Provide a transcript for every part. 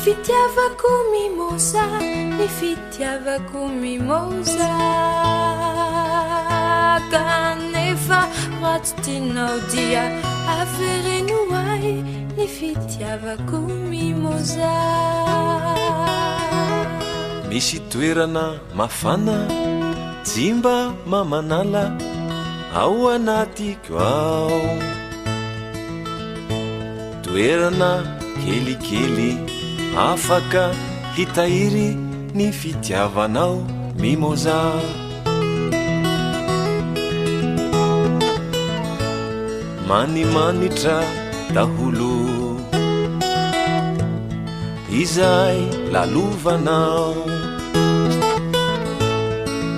fitiavako mimoza, ny fitiavako mimoza, kanefa ratsy tinao dia avereno ay, ny fitiavako mimoza. Misy toerana mafana, jimba mamanala ao anatiko ao, toerana kelikely afaka hitahiry ny fitiavanao mimoza. Manimanitra daholo izay lalovanao,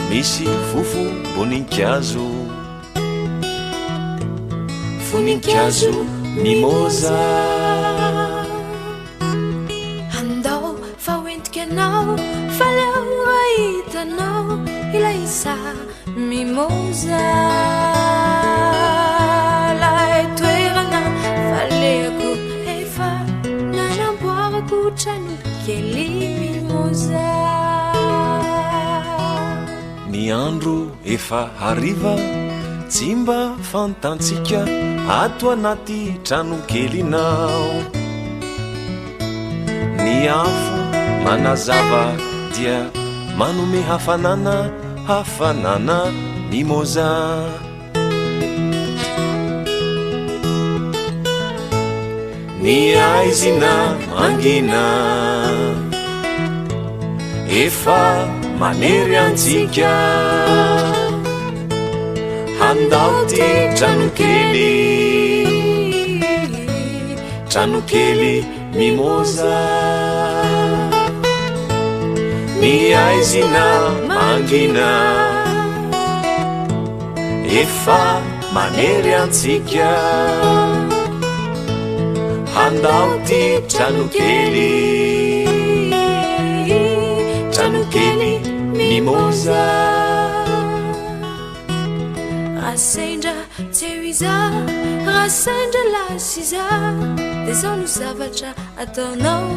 misy fofo voninkazo, voninkazo mimoza. Andao fa hoentiko anao, fa leo rahitanao ilay isa mimoza. Lay toerana faleako efa nanamboarako trano kely mimoza. Ny andro efa hariva, jimba fantansika ato anaty trano kelinao. Ny afo manazava dia manome hafanana mimoza. Ny aizina mangina efa manery antsika, handao ty trano kely mimoza. Ny aizina mangina efa manery antsika, handao ty trano kely mimoza. Rasendra tseo iza, rasendra lasy iza, de zao no zavatra ataonao